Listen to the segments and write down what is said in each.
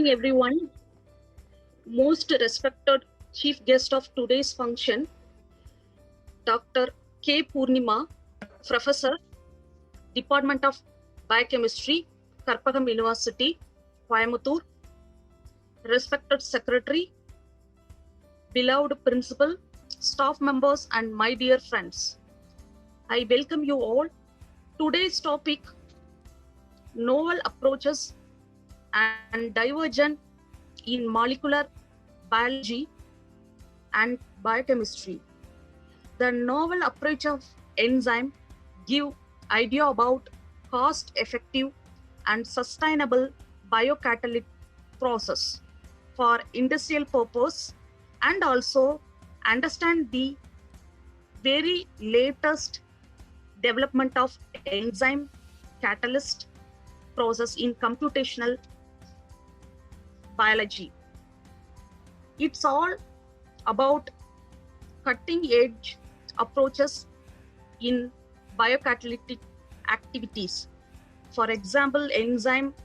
morning, everyone. Most respected chief guest of today's function, Dr. K. Purnima, Professor, Department of Biochemistry, Karpagam University, Coimbatore. Respected Secretary, beloved Principal, staff members, and my dear friends. I welcome you all. Today's topic, novel approaches and divergent in molecular biology and biochemistry. The novel approach of enzyme give idea about cost-effective and sustainable biocatalytic process for industrial purpose, and also understand the very latest development of enzyme catalyst process in computational biology. It's all about cutting edge approaches in biocatalytic activities. For example, enzyme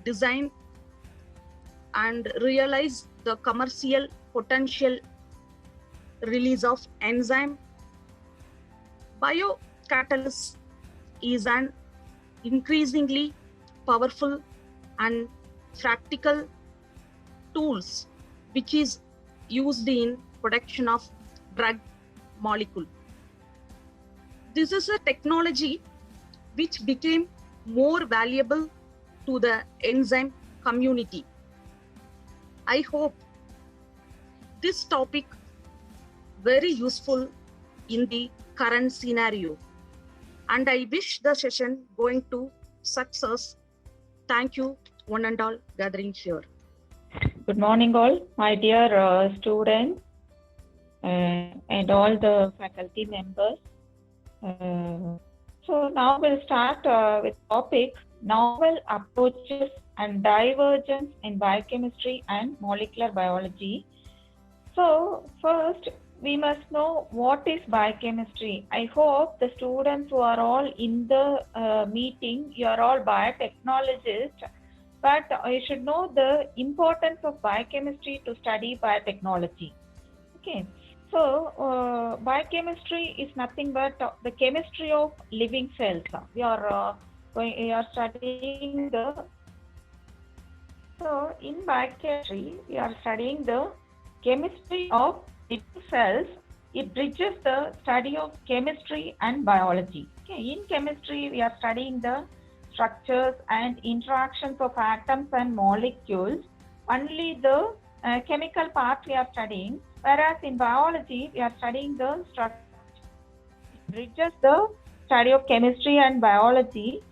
design and realize the commercial potential release of enzyme. Biocatalysis is an increasingly powerful and practical tools which is used in production of drug molecule. This is a technology which became more valuable to the enzyme community. I hope this topic very useful in the current scenario, and I wish the session going to success. Thank you one and all gathering here. Good morning all, my dear students and all the faculty members. So now we'll start with topic novel approaches and divergence in biochemistry and molecular biology. So first we must know what is biochemistry. I hope the students who are all in the meeting, you are all biotechnologists, but you should know the importance of biochemistry to study biotechnology. Okay, so biochemistry is nothing but the chemistry of living cells. We are studying the, so in biochemistry we are studying the chemistry of living cells. It bridges the study of chemistry and biology. Okay, in chemistry we are studying the structures and interactions of atoms and molecules. Only the chemical part we are studying, whereas in biology we are studying the structure. It bridges the study of chemistry and biology.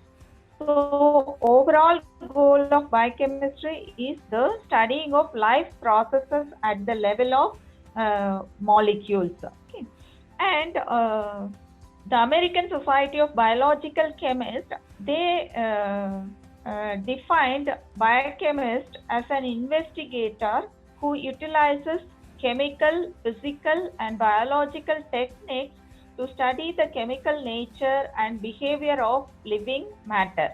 So overall goal of biochemistry is the studying of life processes at the level of molecules. Okay, and the American Society of Biological Chemists, they defined biochemist as an investigator who utilizes chemical, physical, and biological techniques to study the chemical nature and behavior of living matter.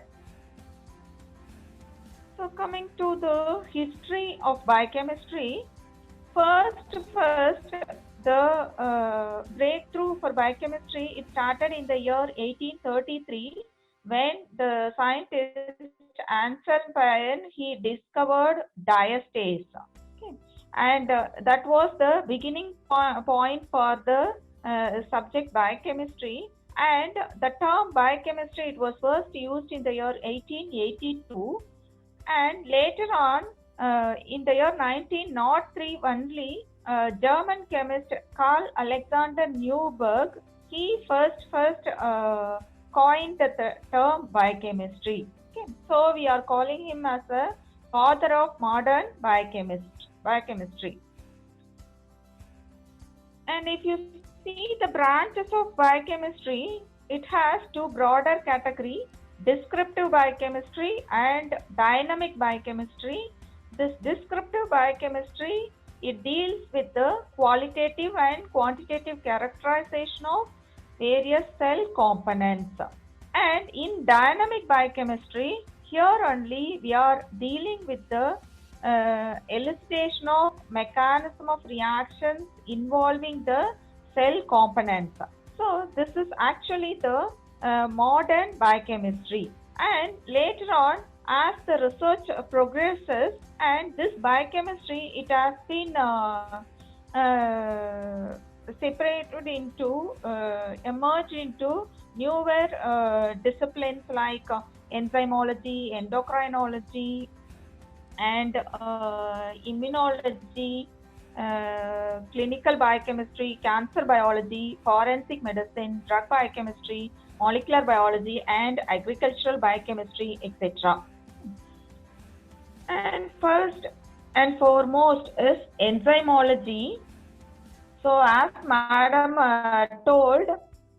So coming to the history of biochemistry, first the breakthrough for biochemistry, it started in the year 1833 when the scientist Anselm Payen, he discovered diastase. Okay, and that was the beginning point for the subject biochemistry, and the term biochemistry, it was first used in the year 1882, and later on in the year 1903 only, German chemist Carl Alexander Neuberg, he first coined the term biochemistry. Okay, so we are calling him as a father of modern biochemistry. And if you see the branches of biochemistry, it has two broader categories: descriptive biochemistry and dynamic biochemistry. This descriptive biochemistry, it deals with the qualitative and quantitative characterization of various cell components. And in dynamic biochemistry, here only we are dealing with the elucidation of mechanism of reactions involving the cell components. So this is actually the modern biochemistry. And later on, as the research progresses, and this biochemistry, it has been separated into, emerged into newer disciplines like enzymology, endocrinology, and immunology, clinical biochemistry, cancer biology, forensic medicine, drug biochemistry, molecular biology, and agricultural biochemistry, etc. And first and foremost is enzymology. So as madam told,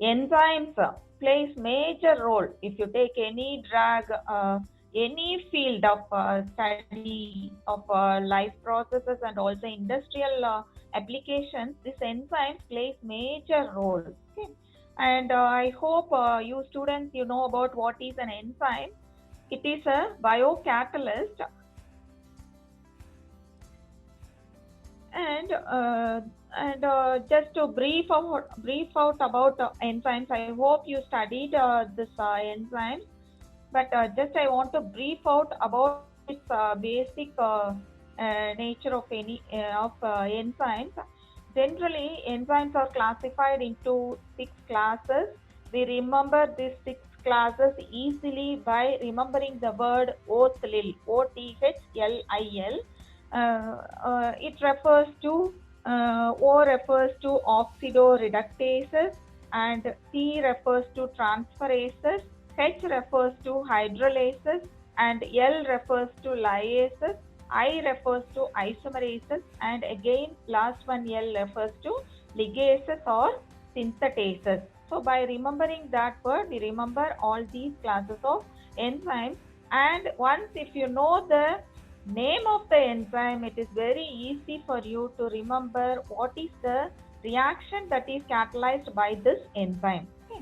enzymes plays major role. If you take any drug, any field of study of life processes and also industrial applications, this enzymes plays major role. Okay. And I hope you students, you know about what is an enzyme. It is a biocatalyst, and just to brief out about enzymes. I hope you studied this enzymes, but just I want to brief out about its basic nature of any of enzymes. Generally, enzymes are classified into 6 classes. We remember these 6 classes easily by remembering the word OTHLIL, OTHLIL. It refers to O refers to oxidoreductases, and T refers to transferases, H refers to hydrolases, and L refers to lyases, I refers to isomerases, and again last one L refers to ligases or synthetases. So by remembering that word, we remember all these classes of enzymes. And once if you know the name of the enzyme, it is very easy for you to remember what is the reaction that is catalyzed by this enzyme. Okay.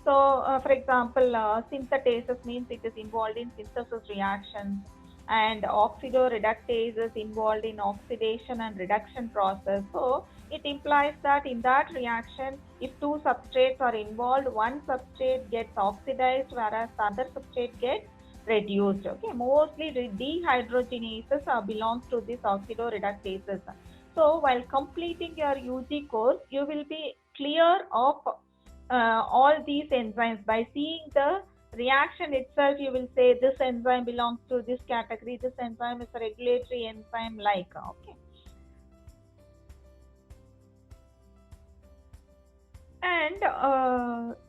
So for example, synthetases means it is involved in synthesis reactions, and oxidoreductase is involved in oxidation and reduction process. So it implies that in that reaction, if 2 substrates are involved, one substrate gets oxidized whereas the other substrate gets reduced. Okay, mostly dehydrogenases belongs to this oxidoreductases. So while completing your UG course, you will be clear of all these enzymes. By seeing the reaction itself, you will say this enzyme belongs to this category, this enzyme is a regulatory enzyme, like. Okay. And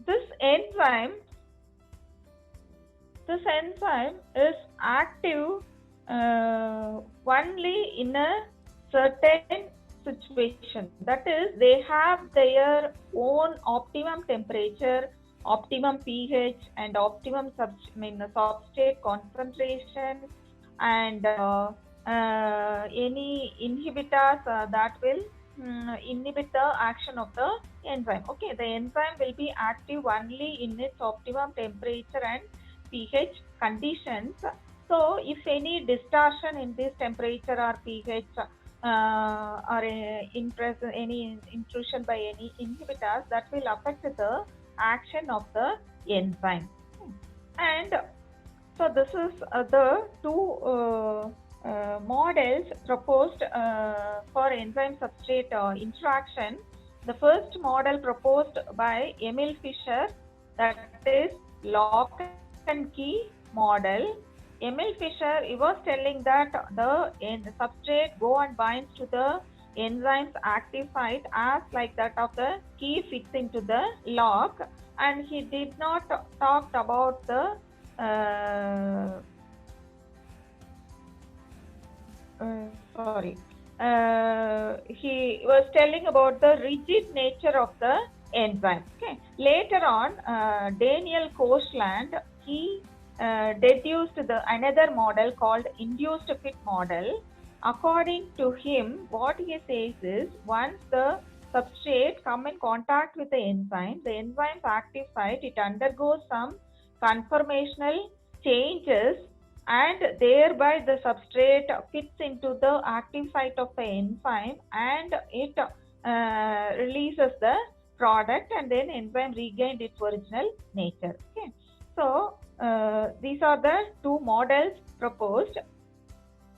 this enzyme is active only in a certain situation. That is, they have their own optimum temperature, optimum pH, and optimum substrate concentration, and any inhibitors that will inhibit the action of the enzyme. Okay, the enzyme will be active only in its optimum temperature and pH conditions. So if any distortion in this temperature or pH or any intrusion by any inhibitors, that will affect the action of the enzyme. And so this is the 2 models proposed for enzyme substrate interaction. The first model proposed by Emil Fischer, that is lock and key model. Emil Fischer, he was telling that the substrate go and binds to the enzyme's active site as like that of the key fits into the lock, and he did not talk about the he was telling about the rigid nature of the enzyme. Okay. Later on, Daniel Koshland, he deduced another model called induced fit model. According to him, what he says is, once the substrate come in contact with the enzyme's active site, it undergoes some conformational changes and thereby the substrate fits into the active site of the enzyme and it releases the product, and then enzyme regained its original nature. Okay, so these are the two models proposed.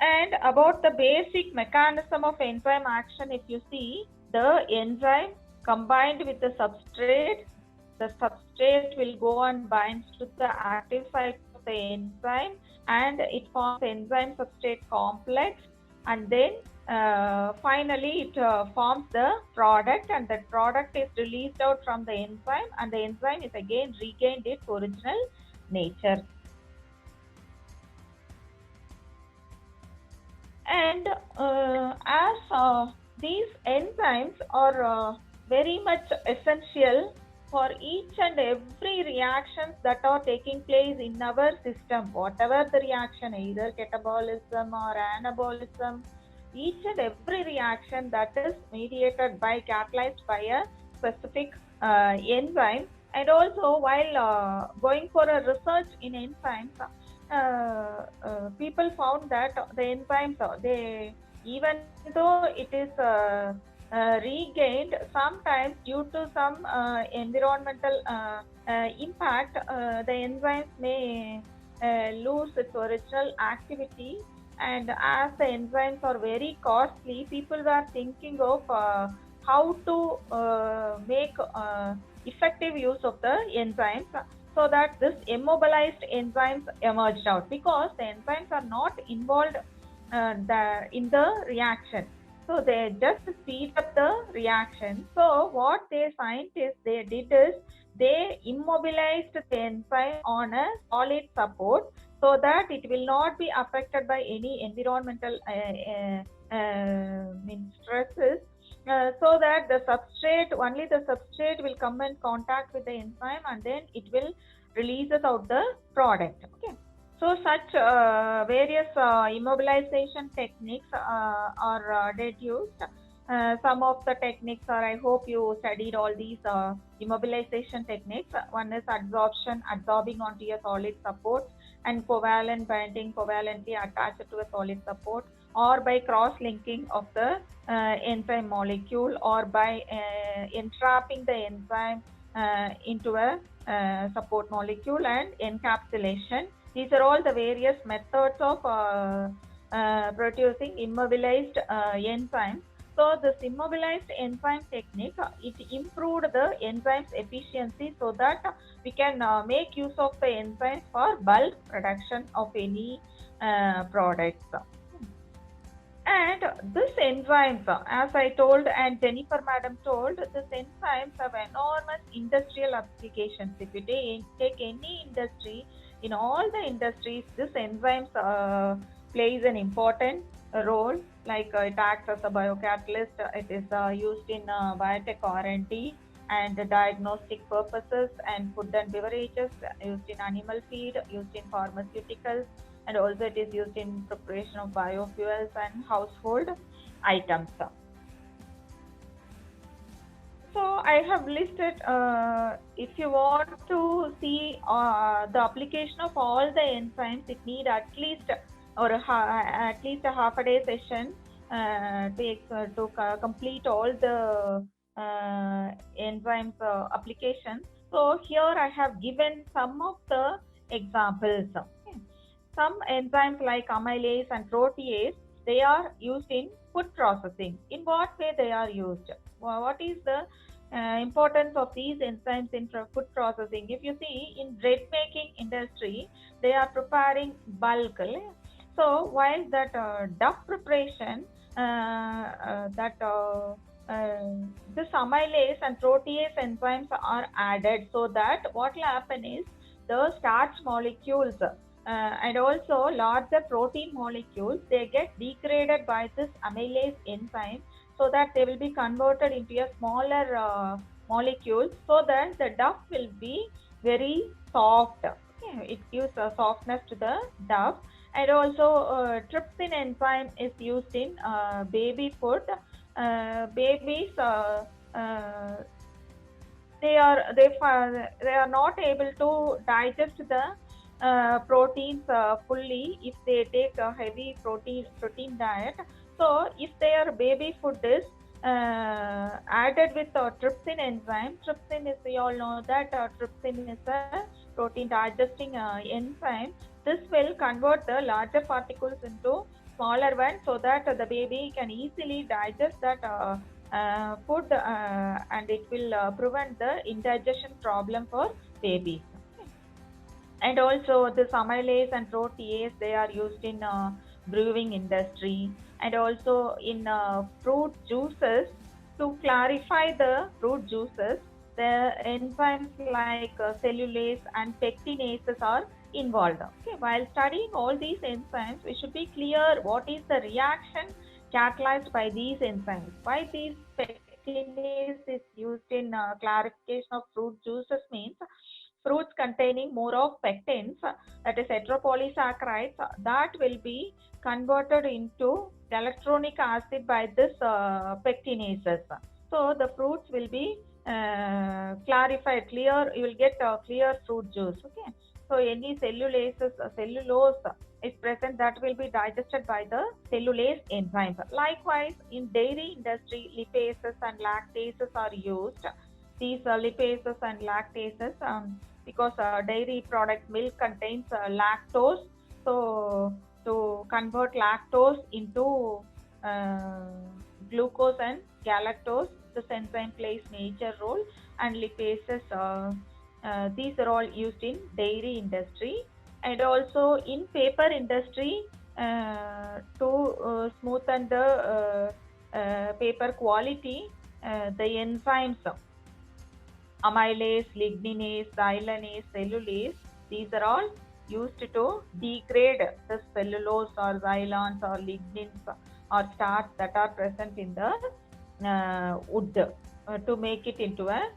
And about the basic mechanism of enzyme action, if you see, the enzyme combined with the substrate will go and binds to the active site of the enzyme, and it forms enzyme substrate complex, and then finally it forms the product, and that product is released out from the enzyme, and the enzyme is again regained its original nature. And as these enzymes are very much essential for each and every reactions that are taking place in our system, whatever the reaction, either catabolism or anabolism, each and every reaction that is mediated by, catalyzed by a specific enzyme. And also while going for a research in enzymes, people found that the enzymes, they, even though it is regained, sometimes due to some environmental impact, the enzymes may lose its original activity. And as the enzymes are very costly, people were thinking of how to make effective use of the enzymes, so that this immobilized enzymes emerged out, because the enzymes are not involved in the reaction, so they just speed up the reaction. So what the scientists they did is they immobilized the enzyme on a solid support, so that it will not be affected by any environmental stresses, so that the substrate, only the substrate will come in contact with the enzyme, and then it will releases out the product. Okay, so such various immobilization techniques are deduced. Some of the techniques are, I hope you studied all these immobilization techniques. One is adsorption, absorbing onto a solid support, and covalent binding, covalently attached to a solid support, or by cross-linking of the enzyme molecule, or by entrapping the enzyme into a support molecule, and encapsulation. These are all the various methods of producing immobilized enzymes. So this immobilized enzyme technique, it improved the enzyme's efficiency, so that we can make use of the enzymes for bulk production of any products. And this enzymes, as I told and Jennifer madam told, this enzymes have enormous industrial applications. If you take any industry, in all the industries, this enzymes plays an important role. Like it acts as a biocatalyst. It is used in biotech R&D and diagnostic purposes, and food and beverages, used in animal feed, used in pharmaceuticals, and also it is used in preparation of biofuels and household items. So I have listed, if you want to see the application of all the enzymes, it need at least a half a day session to complete all the enzymes applications. So here I have given some of the examples. Okay. Some enzymes like amylase and protease, they are used in food processing. In what way they are used? What is the importance of these enzymes in food processing? If you see, in bread making industry, they are preparing bulk. So while that duff preparation, this amylase and protease enzymes are added, so that what will happen is the starch molecules and also larger protein molecules, they get degraded by this amylase enzyme, so that they will be converted into a smaller molecule, so that the duff will be very soft. Okay. It gives a softness to the duff. And also trypsin enzyme is used in baby food. Babies, they are not able to digest the proteins fully if they take a heavy protein diet. So if their baby food is added with trypsin enzyme. Trypsin is, we all know that trypsin is a protein digesting enzyme. This will convert the larger particles into smaller ones so that the baby can easily digest that food and it will prevent the indigestion problem for babies. And also this amylase and protease, they are used in brewing industry and also in fruit juices. To clarify the fruit juices, the enzymes like cellulase and pectinases are involved. Okay, while studying all these enzymes, we should be clear what is the reaction catalyzed by these enzymes. Why these pectinase is used in clarification of fruit juices means fruits containing more of pectins, that is heteropolysaccharides, that will be converted into galactonic acid by this pectinases. So the fruits will be clarified, clear, you will get a clear fruit juice. Okay. So any cellulose is present, that will be digested by the cellulase enzymes. Likewise, in dairy industry, lipases and lactases are used. These lipases and lactases, because dairy product milk contains lactose, so to convert lactose into uh, glucose and galactose, this enzyme plays major role. And lipases, these are all used in dairy industry. And also in paper industry, to smoothen the paper quality, the enzymes amylase, ligninase, xylanase, cellulase, these are all used to degrade the cellulose or xylans or lignins or starch that are present in the wood to make it into a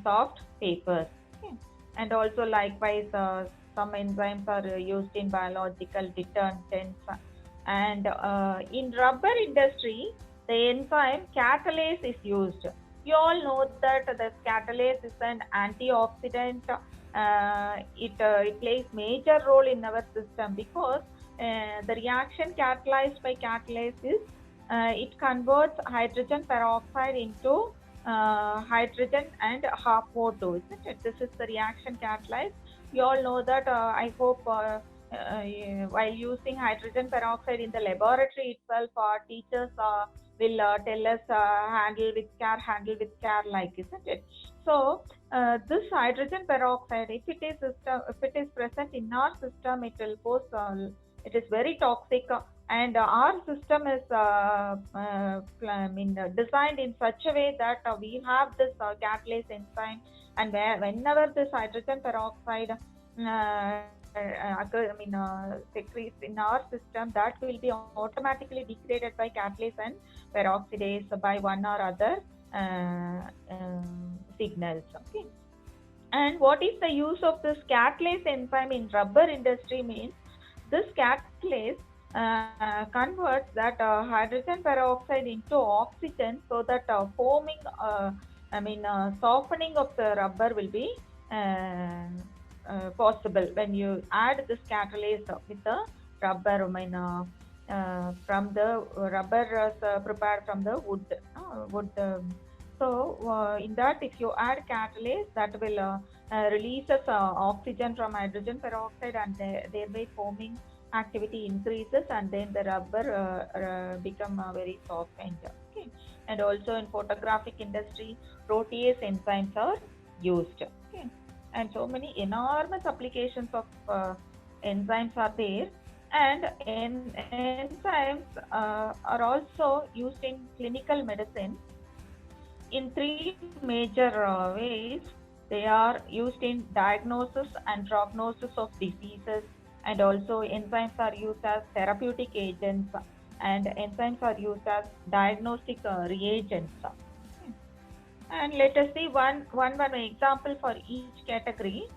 soft paper. Okay. And also likewise, some enzymes are used in biological detergents. And in rubber industry, the enzyme catalase is used. You all know that the catalase is an antioxidant. It plays major role in our system because the reaction catalyzed by catalase is it converts hydrogen peroxide into hydrogen and HAPO2, isn't it? This is the reaction catalyzed. You all know that. I hope while using hydrogen peroxide in the laboratory itself, our teachers will tell us handle with care, like, isn't it? So this hydrogen peroxide, if it is present in our system, it will pose it is very toxic. And our system is designed in such a way that we have this catalase enzyme, and whenever this hydrogen peroxide secretes in our system, that will be automatically degraded by catalase and peroxidase by one or other signals. Okay. And what is the use of this catalase enzyme in rubber industry means this catalase converts that hydrogen peroxide into oxygen so that softening of the rubber will be possible when you add this catalase with the rubber. From the rubber prepared from the wood. So in that, if you add catalase, that will releases oxygen from hydrogen peroxide, and thereby foaming activity increases, and then the rubber become very soft. Okay. And also in photographic industry, protease enzymes are used. Okay. And so many enormous applications of enzymes are there. And enzymes are also used in clinical medicine in three major ways. They are used in diagnosis and prognosis of diseases, and also enzymes are used as therapeutic agents, and enzymes are used as diagnostic reagents. And let us see one example for each category.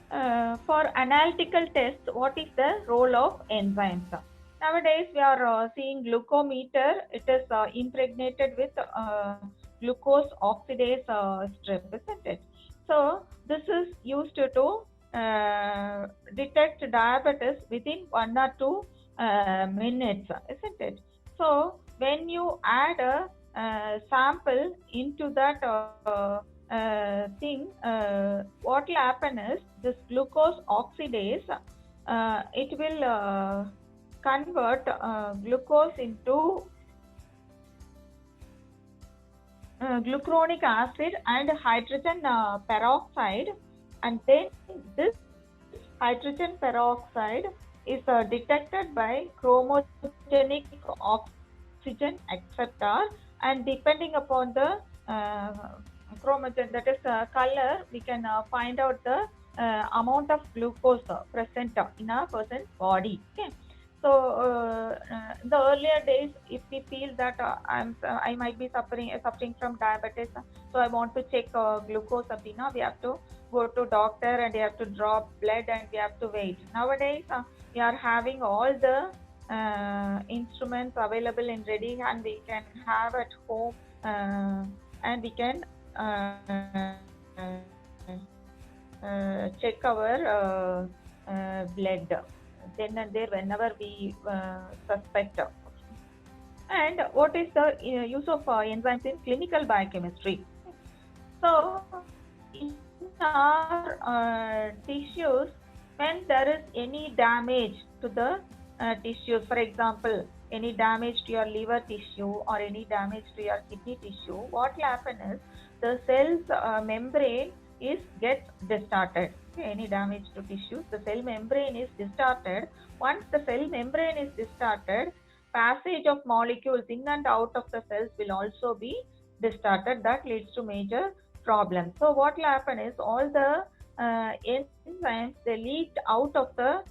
For analytical tests, what is the role of enzymes? Nowadays, we are seeing glucometer. It is impregnated with glucose oxidase strip, isn't it? So this is used to detect diabetes within 1 or 2 minutes, isn't it? So when you add a sample into that thing, what will happen is this glucose oxidase, it will convert glucose into glucuronic acid and hydrogen peroxide, and then this hydrogen peroxide is detected by chromogenic oxygen acceptor, and depending upon the uh, chromogen, that is color, we can find out the amount of glucose present in a person's body. Okay. So in the earlier days, if we feel that I might be suffering from diabetes, so I want to check glucose abdina, we have to go to doctor and we have to draw blood and we have to wait. Nowadays, we are having all the instruments available in ready, and we can have at home, and we can check our blood then and there whenever we suspect. And what is the use of enzymes in clinical biochemistry? So in our tissues, when there is any damage to the tissues, for example, any damage to your liver tissue or any damage to your kidney tissue, what will happen is the cell's membrane gets distorted. Okay, any damage to tissues, the cell membrane is distorted. Once the cell membrane is distorted, passage of molecules in and out of the cells will also be distorted. That leads to major problems. So what will happen is all the enzymes, they leaked out of the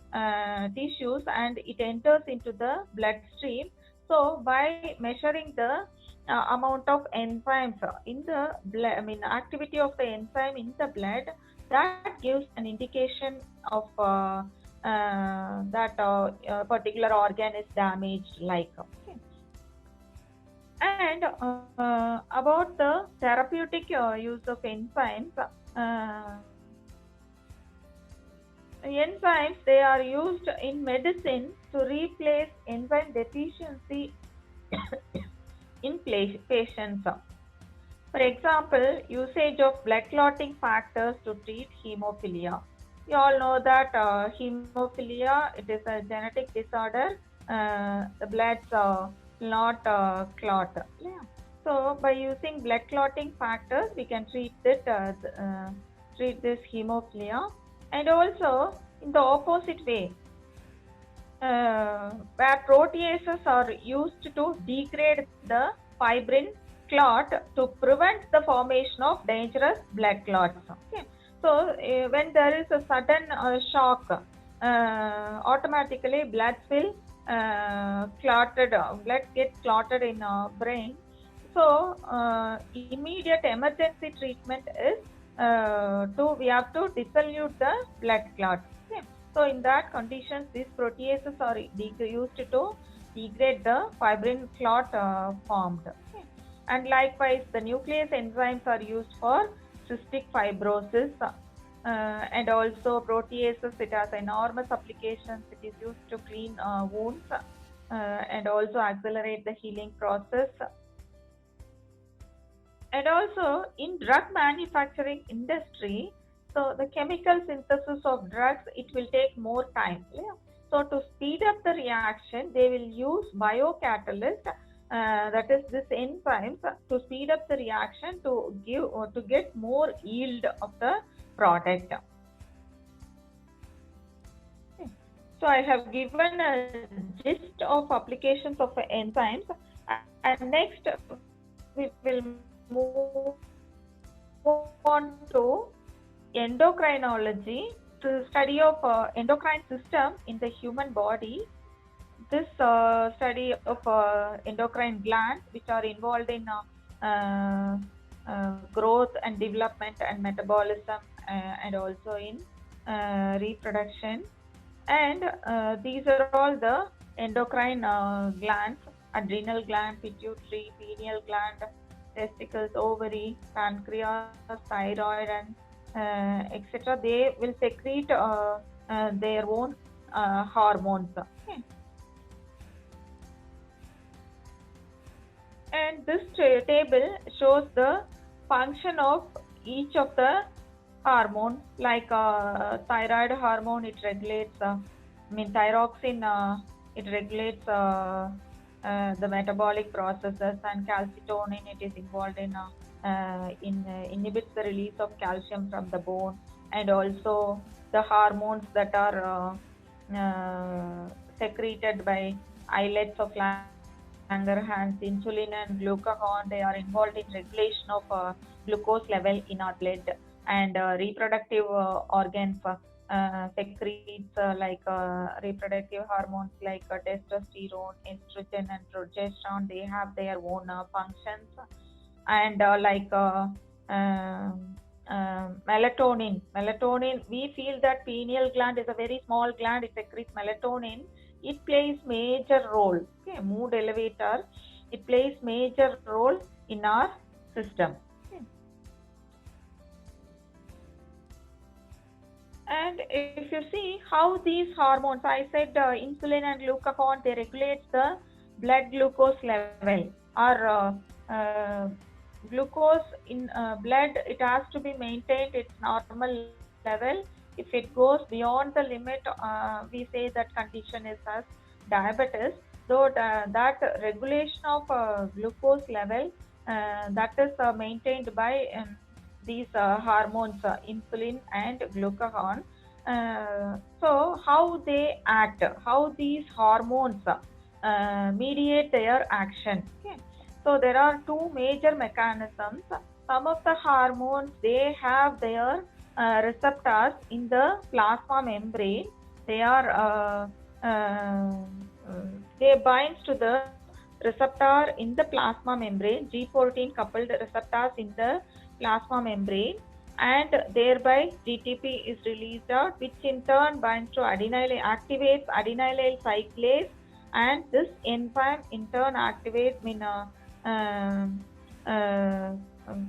tissues and it enters into the bloodstream. So by measuring the amount of enzymes in the blood, activity of the enzyme in the blood, that gives an indication of that a particular organ is damaged, like. Okay. And about the therapeutic use of enzymes, enzymes, they are used in medicine to replace enzyme deficiency in patients. For example, usage of blood clotting factors to treat hemophilia. You all know that hemophilia, it is a genetic disorder. The blood not clot. Yeah. So by using blood clotting factors, we can treat this hemophilia. And also in the opposite way, where proteases are used to degrade the fibrin clot to prevent the formation of dangerous blood clots. Okay. So when there is a sudden shock, automatically blood will blood gets clotted in brain. So immediate emergency treatment is we have to dissolute the blood clot. Okay. So in that conditions, these proteases are used to degrade the fibrin clot formed. Okay. And likewise, the nuclease enzymes are used for cystic fibrosis, and also proteases, it has enormous applications. It is used to clean wounds and also accelerate the healing process. And also in drug manufacturing industry, so the chemical synthesis of drugs, it will take more time. Yeah? So to speed up the reaction, they will use biocatalyst, that is this enzymes, to speed up the reaction to give or to get more yield of the product. Okay. So I have given a gist of applications of enzymes, and next we will move on to endocrinology, the study of endocrine system in the human body. This study of endocrine glands, which are involved in growth and development and metabolism, and also in reproduction. And these are all the endocrine glands: adrenal gland, pituitary, pineal gland, testicles, ovary, pancreas, thyroid, and etc. They will secrete their own hormones. Okay. And this table shows the function of each of the hormone. Like thyroid hormone, it regulates thyroxine, it regulates the metabolic processes, and calcitonin, it is involved in inhibits the release of calcium from the bone. And also the hormones that are secreted by islets of Langerhans, insulin and glucagon, they are involved in regulation of glucose level in our blood. And reproductive organs secretes like reproductive hormones like testosterone, estrogen and progesterone. They have their own functions. And melatonin, we feel that pineal gland is a very small gland, it secretes melatonin. It plays major role, okay, mood elevator. It plays major role in our system. Okay. And if you see how these hormones, I said insulin and glucagon, they regulate the blood glucose level. Or glucose in blood, it has to be maintained its normal level. If it goes beyond the limit, we say that condition is as diabetes. So that regulation of glucose level, that is maintained by these hormones, insulin and glucagon. So how they act, how these hormones mediate their action. Okay. So there are two major mechanisms. Some of the hormones, they have their receptors in the plasma membrane. They are they binds to the receptor in the plasma membrane, G protein coupled receptors in the plasma membrane, and thereby GTP is released out, which in turn binds to adenyl, activates adenylyl cyclase, and this enzyme in turn activates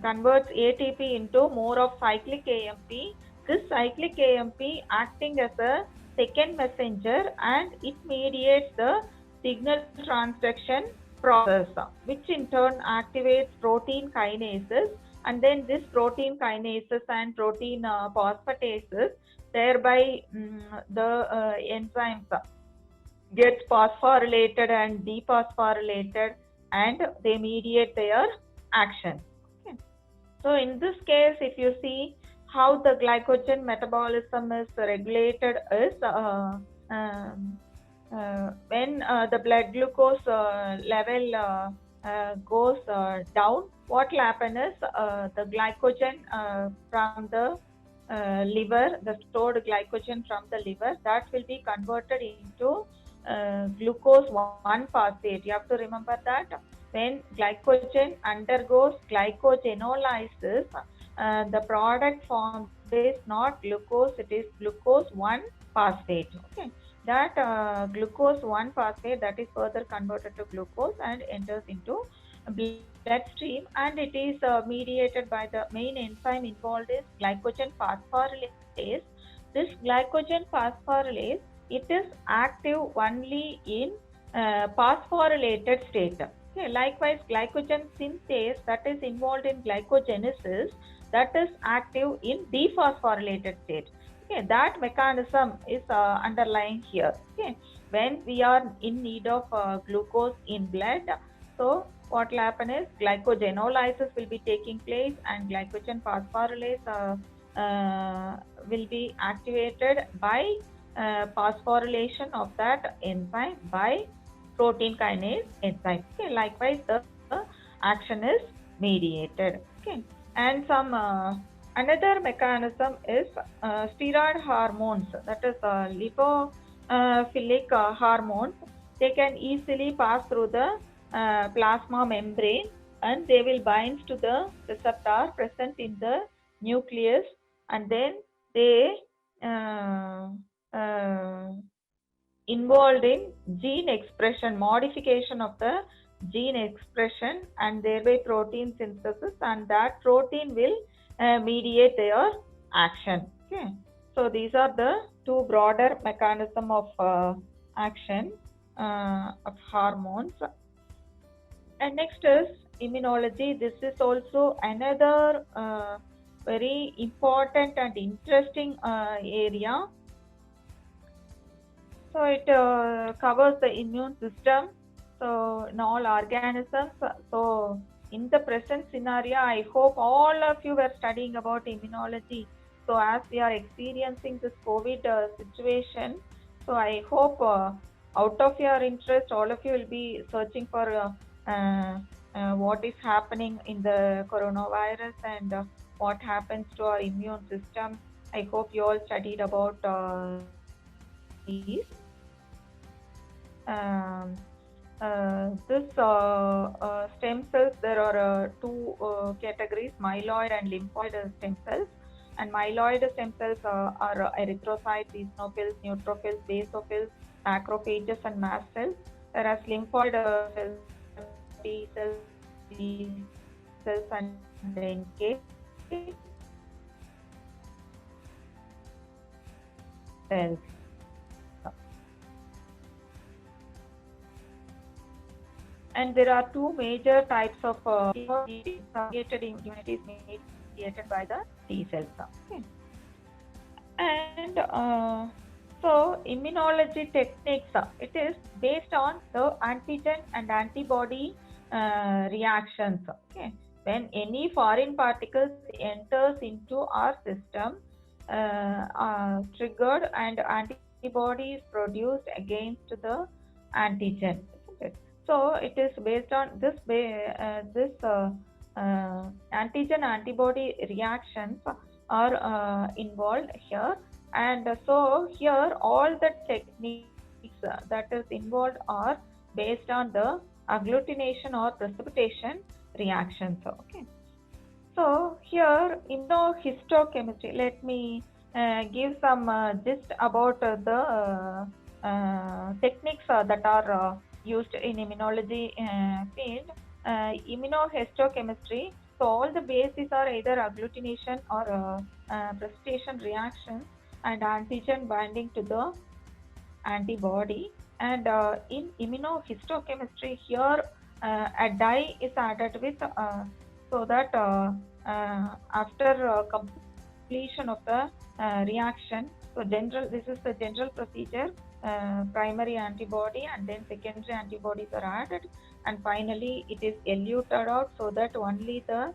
converts ATP into more of cyclic AMP. This cyclic AMP acting as a second messenger, and it mediates the signal transduction process, which in turn activates protein kinases, and then this protein kinases and protein phosphatases, thereby the enzymes gets phosphorylated and dephosphorylated, and they mediate their action. Okay. So in this case, if you see how the glycogen metabolism is regulated is when the blood glucose level goes down, what will happen is the glycogen from the liver, the stored glycogen from the liver, that will be converted into glucose 1-phosphate. You have to remember that when glycogen undergoes glycogenolysis, the product formed is not glucose, it is glucose 1-phosphate. Okay. That glucose 1-phosphate, that is further converted to glucose and enters into bloodstream, and it is mediated by the main enzyme involved is glycogen phosphorylase. This glycogen phosphorylase, it is active only in phosphorylated state. Okay. Likewise, glycogen synthase, that is involved in glycogenesis, that is active in dephosphorylated state. Okay. That mechanism is underlying here. Okay. When we are in need of glucose in blood, so what will happen is glycogenolysis will be taking place, and glycogen phosphorylase will be activated by phosphorylation of that enzyme by protein kinase enzyme. Okay. Likewise, the action is mediated. Okay. And some another mechanism is steroid hormones, that is lipophilic hormones. They can easily pass through the plasma membrane, and they will bind to the receptor present in the nucleus, and then they involved in gene expression, modification of the gene expression, and thereby protein synthesis, and that protein will mediate their action. Okay, so these are the two broader mechanism of action of hormones. And next is immunology. This is also another very important and interesting area. So it covers the immune system, so in all organisms. So in the present scenario, I hope all of you were studying about immunology. So as we are experiencing this COVID situation, so I hope out of your interest, all of you will be searching for what is happening in the coronavirus and what happens to our immune system. I hope you all studied about these. This stem cells, there are two categories, myeloid and lymphoid stem cells. And myeloid stem cells are erythrocytes, eosinophils, neutrophils, basophils, macrophages, and mast cells. Whereas lymphoid cells, T cells, B cells, and NK cells. And there are two major types of targeted immunity is mediated by the T cells. Okay. And so immunology techniques, it is based on the antigen and antibody reactions. Okay. When any foreign particles enters into our system, triggered and antibody is produced against the antigen. So it is based on this antigen antibody reactions are involved here, and so here all the techniques that is involved are based on the agglutination or precipitation reactions. Okay, so here immunohistochemistry, let me give some gist about the techniques that are used in immunology field. Immunohistochemistry, so all the bases are either agglutination or precipitation reactions and antigen binding to the antibody. And in immunohistochemistry, here a dye is added with so that after completion of the reaction, so this is the general procedure. Primary antibody and then secondary antibodies are added, and finally it is eluted out so that only the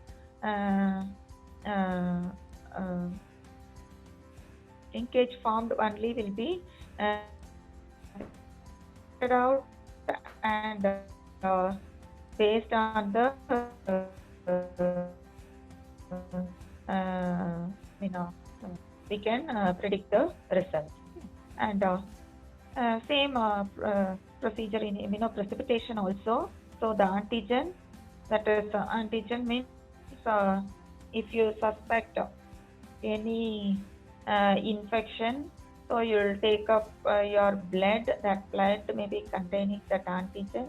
linkage formed only will be out, and based on the we can predict the results. And same procedure in immunoprecipitation also. So the antigen, that is antigen means if you suspect any infection, so you will take up your blood. That blood may be containing that antigen.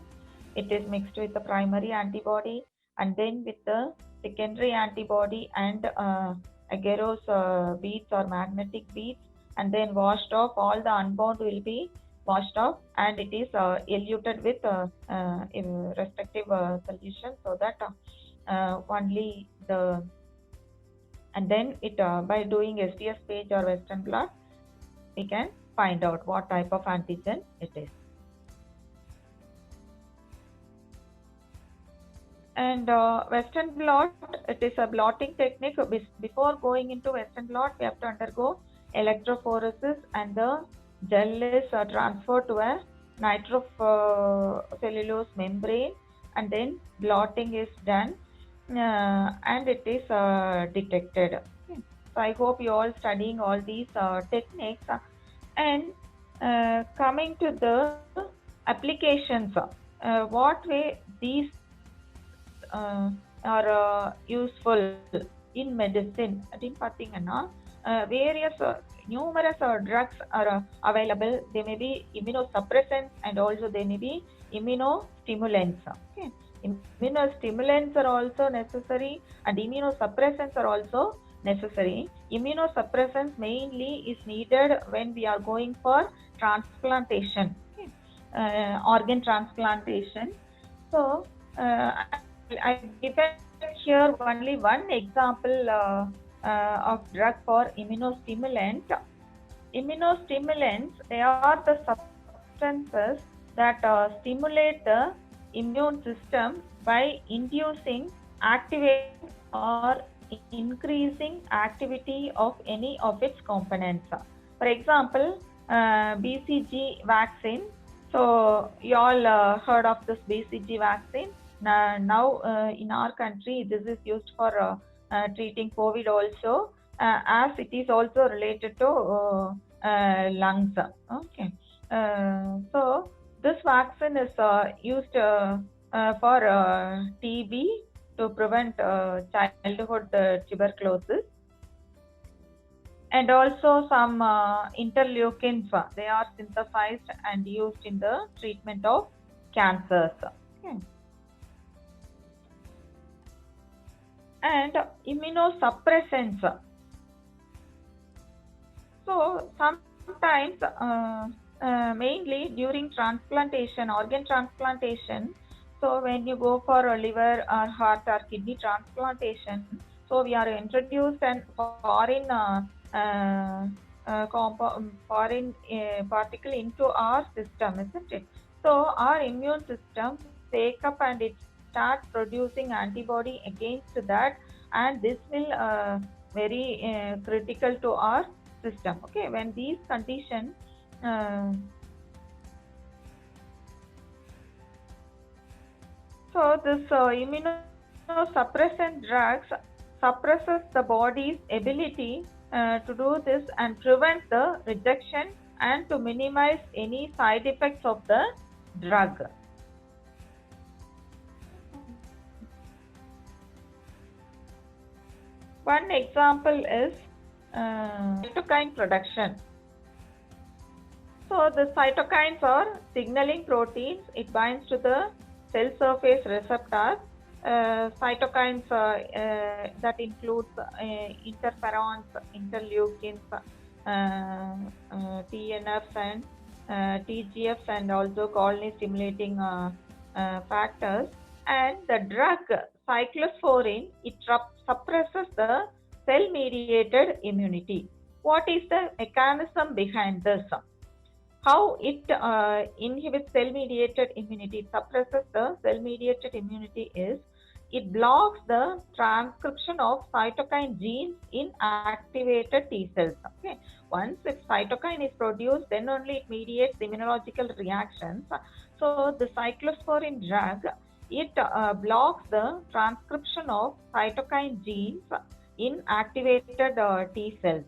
It is mixed with the primary antibody and then with the secondary antibody and agarose beads or magnetic beads, and then washed off. All the unbound will be washed off, and it is eluted with respective solution, so that only the, and then it by doing SDS page or Western blot, we can find out what type of antigen it is. And Western blot, it is a blotting technique. Before going into Western blot, we have to undergo electrophoresis, and the gel is transferred to a nitrocellulose membrane, and then blotting is done, and it is detected. Okay. So I hope you all studying all these techniques. And coming to the applications, what way these are useful in medicine? Various numerous drugs are available. They may be immunosuppressants, and also they may be immunostimulants. Immunostimulants are also necessary, and immunosuppressants are also necessary. Immunosuppressants mainly is needed when we are going for transplantation, okay? Organ transplantation. So I given here only one example of drug for immunostimulant. Immunostimulants, they are the substances that stimulate the immune system by inducing, activating, or increasing activity of any of its components. For example, BCG vaccine. So you all heard of this BCG vaccine. Now in our country, this is used for treating COVID also, as it is also related to lungs. Okay. So this vaccine is used for TB to prevent childhood tuberculosis, and also some interleukins. They are synthesized and used in the treatment of cancers. Okay. And immunosuppressants. So sometimes, mainly during transplantation, organ transplantation, so when you go for a liver or heart or kidney transplantation, so we are introduced an foreign foreign particle into our system, isn't it? So our immune system take up and it starts producing antibody against that, and this will very critical to our system. Okay, when these conditions so this immunosuppressant drugs suppresses the body's ability to do this and prevent the rejection and to minimize any side effects of the drug. One example is cytokine production. So the cytokines are signaling proteins. It binds to the cell surface receptors. Cytokines that includes interferons, interleukins, TNFs and TGFs, and also colony stimulating factors. And the drug cyclosporine, it suppresses the cell mediated immunity. What is the mechanism behind this? How it inhibits cell mediated immunity, it suppresses the cell mediated immunity is it blocks the transcription of cytokine genes in activated T cells. Okay. Once if cytokine is produced, then only it mediates immunological reactions. So the cyclosporine drug, it blocks the transcription of cytokine genes in activated T cells.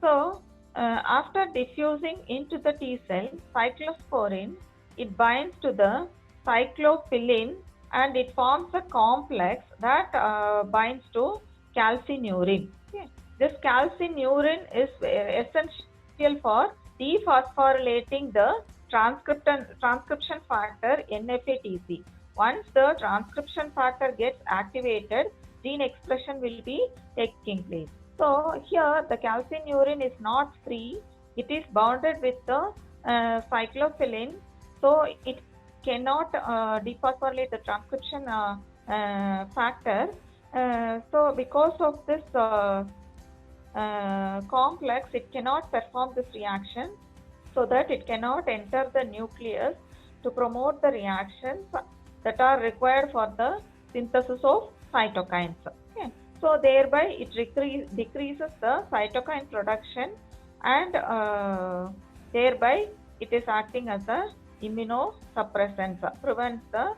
So after diffusing into the T cell, cyclosporine, it binds to the cyclophilin and it forms a complex that binds to calcineurin. Okay. This calcineurin is essential for dephosphorylating the transcription factor NFATC. Once the transcription factor gets activated, gene expression will be taking place. So here the calcineurin is not free, it is bounded with the cyclophilin, so it cannot dephosphorylate the transcription factor. So because of this complex, it cannot perform this reaction, so that it cannot enter the nucleus to promote the reactions that are required for the synthesis of cytokines. Okay. So thereby it decreases the cytokine production, and thereby it is acting as a immunosuppressant, prevents the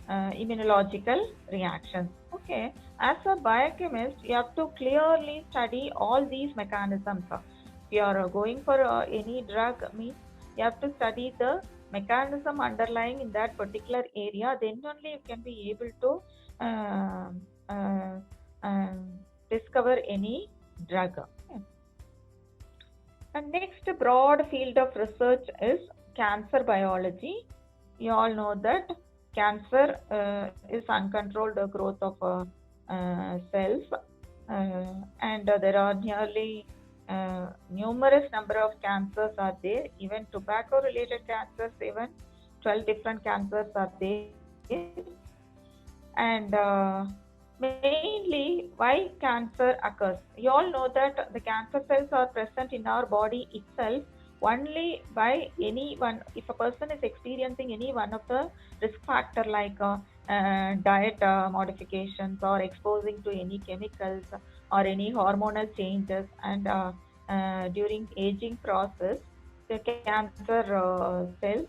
immunological reactions. Okay, as a biochemist, you have to clearly study all these mechanisms. If you are going for any drug, means you have to study the mechanism underlying in that particular area. Then only you can be able to discover any drug. Okay. And next broad field of research is cancer biology. You all know that cancer is uncontrolled growth of cells and there are nearly numerous number of cancers are there. Even tobacco related cancers, even 12 different cancers are there. And mainly why cancer occurs. You all know that the cancer cells are present in our body itself only by any one. If a person is experiencing any one of the risk factor like diet modifications or exposing to any chemicals or any hormonal changes, and during aging process, the cancer cells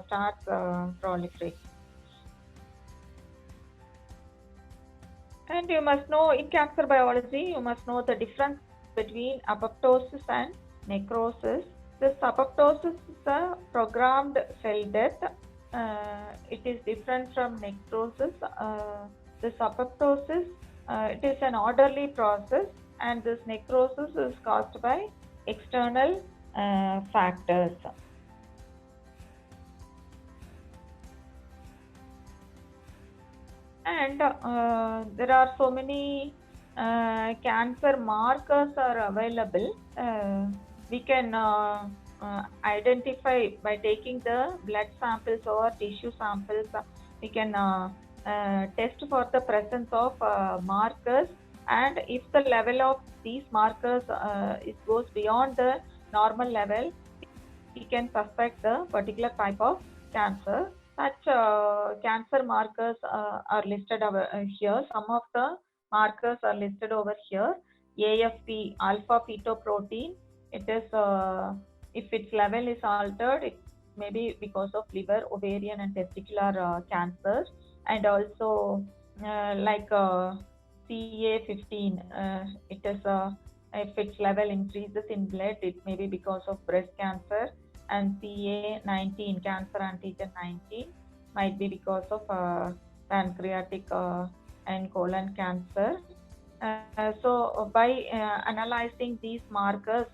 starts proliferating. And you must know, in cancer biology, you must know the difference between apoptosis and necrosis. This apoptosis is a programmed cell death. It is different from necrosis. This apoptosis, it is an orderly process, and this necrosis is caused by external factors. And there are so many cancer markers are available. We can identify by taking the blood samples or tissue samples. We can test for the presence of markers, and if the level of these markers it goes beyond the normal level, we can suspect the particular type of cancer. Such cancer markers are listed over here. Some of the markers are listed over here. AFP, alpha fetoprotein. It is if its level is altered, it may be because of liver, ovarian, and testicular cancer. And also like CA15, it is if its level increases in blood, it may be because of breast cancer. And CA19, cancer antigen 19, might be because of pancreatic and colon cancer. So by analyzing these markers,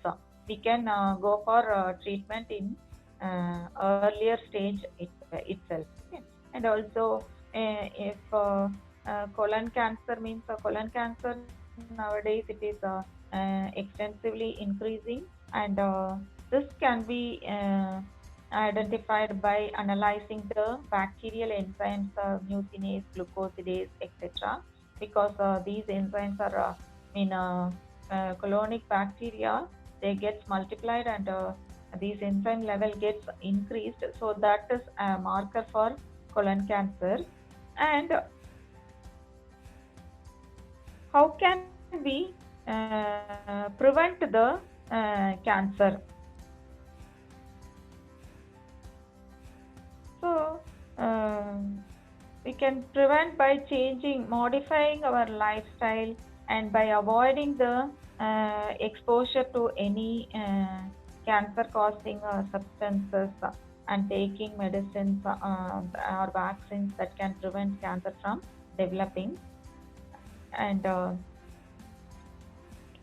we can go for treatment in earlier stage itself. Okay. And also if colon cancer means colon cancer nowadays, it is extensively increasing, and this can be identified by analyzing the bacterial enzymes, mucinase, glucosidase, etc. Because these enzymes are in colonic bacteria, they get multiplied, and these enzyme level gets increased. So that is a marker for colon cancer. And how can we prevent the cancer? So we can prevent by modifying our lifestyle, and by avoiding the exposure to any cancer causing substances, and taking medicines or vaccines that can prevent cancer from developing. And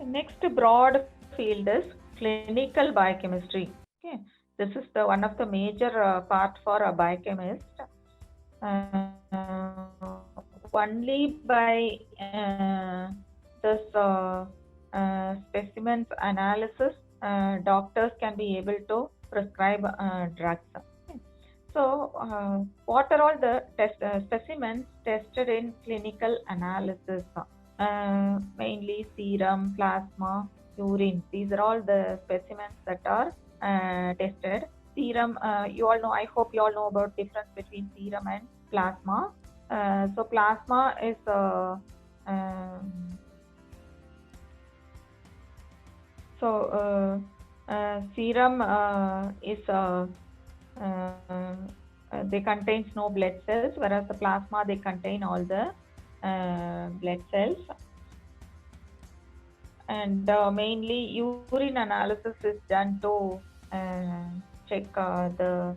next broad field is clinical biochemistry. Okay, this is the one of the major part for a biochemist. Only by this specimens analysis, doctors can be able to prescribe drugs. Okay. So what are all the specimens tested in clinical analysis? Mainly serum, plasma, urine. These are all the specimens that are tested. Serum, you all know, I hope you all know about difference between serum and plasma. So plasma is serum is they contains no blood cells, whereas the plasma, they contain all the blood cells. And mainly urine analysis is done to check the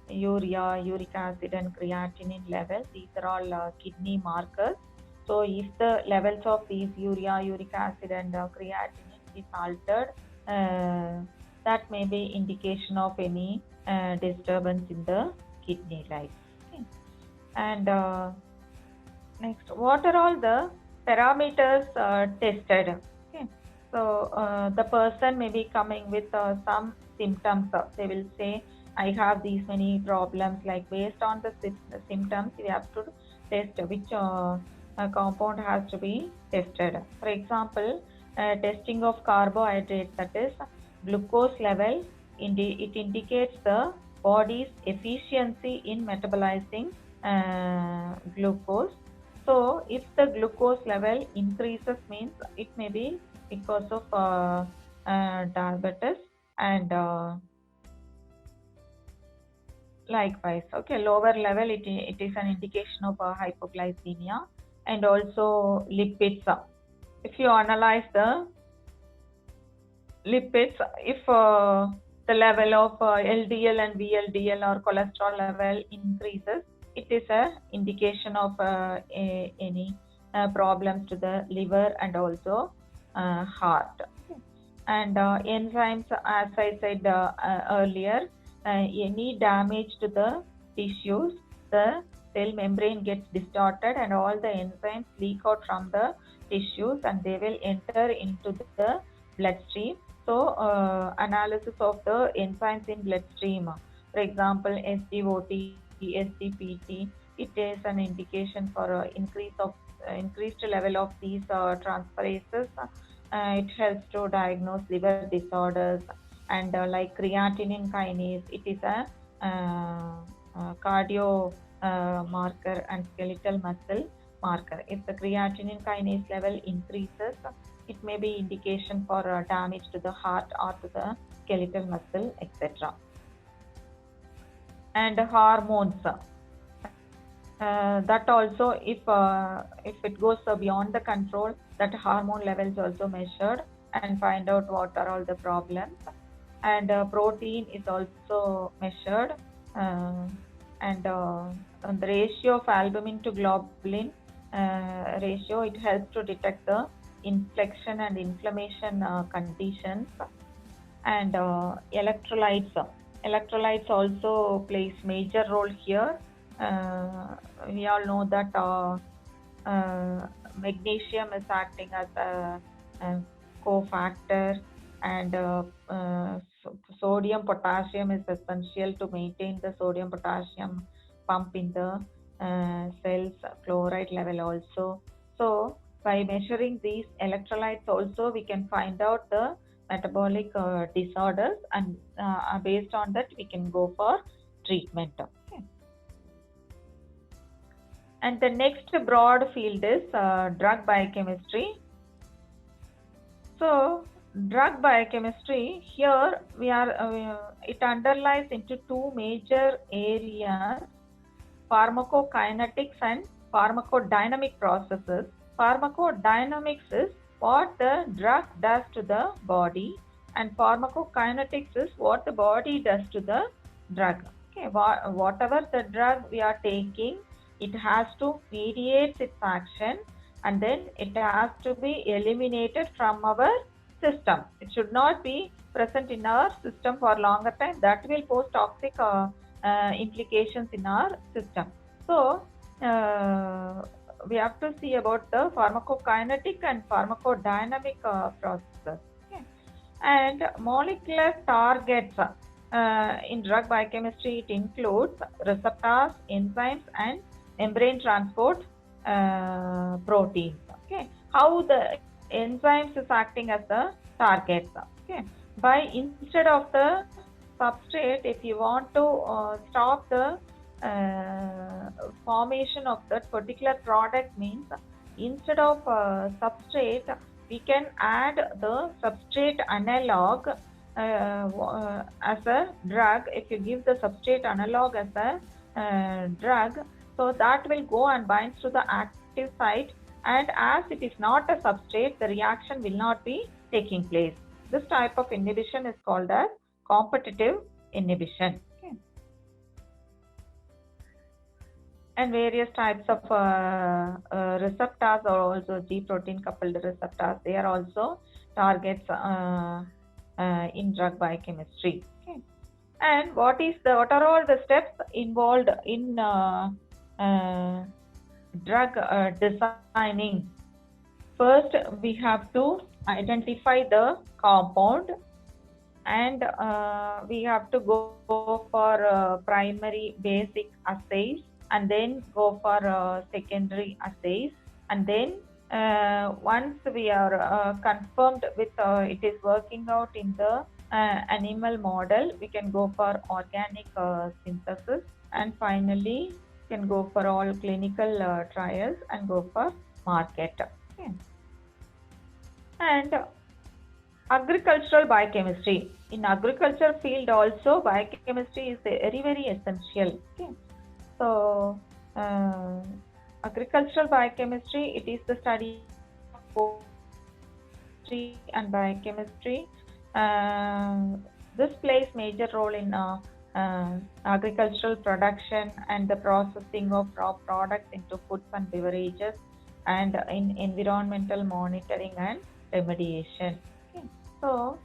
urea, uric acid, and creatinine levels. These are all kidney markers. So if the levels of these urea, uric acid, and creatinine is altered, that may be indication of any disturbance in the kidney life. Okay. And next, what are all the parameters tested. Okay. So the person may be coming with some symptoms. They will say, I have these many problems. Like based on the symptoms, we have to test which compound has to be tested. For example, testing of carbohydrates, that is glucose level, it indicates the body's efficiency in metabolizing glucose. So if the glucose level increases, means it may be because of diabetes, and likewise, okay, lower level, it is an indication of hypoglycemia. And also lipids. If you analyze the lipids, if the level of LDL and VLDL or cholesterol level increases, it is a indication of any problems to the liver and also heart. And enzymes, as I said earlier, any damage to the tissues, the cell membrane gets distorted and all the enzymes leak out from the tissues and they will enter into the bloodstream. So analysis of the enzymes in bloodstream, for example SGOT, SGPT, it is an indication for increased level of these transferases. It helps to diagnose liver disorders. And like creatinine kinase, it is a cardio marker and skeletal muscle marker. If the creatinine kinase level increases, it may be indication for damage to the heart or to the skeletal muscle, etc. And hormones, that also, if it goes beyond the control, that hormone levels also measured and find out what are all the problems. And protein is also measured, and the ratio of albumin to globulin ratio, it helps to detect the infection and inflammation conditions. And electrolytes also plays major role here. We all know that magnesium is acting as a cofactor, and sodium potassium is essential to maintain the sodium potassium pump in the cells, chloride level also. So by measuring these electrolytes also, we can find out the metabolic disorders, and based on that we can go for treatment. Okay. And the next broad field is drug biochemistry. So drug biochemistry, here we are it underlies into two major areas: pharmacokinetics and pharmacodynamic processes. Pharmacodynamics is what the drug does to the body, and pharmacokinetics is what the body does to the drug. Okay, whatever the drug we are taking, it has to mediate its action, and then it has to be eliminated from our system. It should not be present in our system for longer time. That will pose toxic implications in our system. So we have to see about the pharmacokinetic and pharmacodynamic processes. Okay. And molecular targets in drug biochemistry, it includes receptors, enzymes, and membrane transport proteins. Okay. How the enzymes is acting as the targets. Okay. By instead of the substrate, if you want to stop the formation of that particular product, means instead of substrate, we can add the substrate analog as a drug. If you give the substrate analog as a drug, so that will go and binds to the active site, and as it is not a substrate, the reaction will not be taking place. This type of inhibition is called as competitive inhibition. Okay. And various types of receptors are also G protein coupled receptors. They are also targets in drug biochemistry. Okay. And what are all the steps involved in drug designing? First, we have to identify the compound, and we have to go for primary basic assays, and then go for secondary assays, and then once we are confirmed with it is working out in the animal model, we can go for organic synthesis, and finally can go for all clinical trials and go for market. Okay. And agricultural biochemistry. In agriculture field also, biochemistry is very essential. Okay. So agricultural biochemistry, it is the study of chemistry and biochemistry. This plays major role in agricultural production and the processing of raw products into foods and beverages, and in environmental monitoring and remediation. Okay. So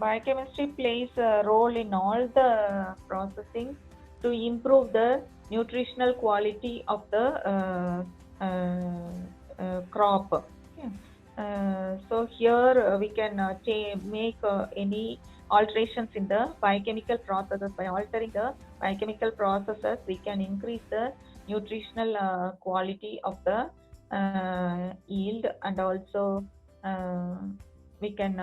biochemistry plays a role in all the processing to improve the nutritional quality of the crop. Okay. So here we can make any alterations in the biochemical processes. By altering the biochemical processes, we can increase the nutritional quality of the yield, and also we can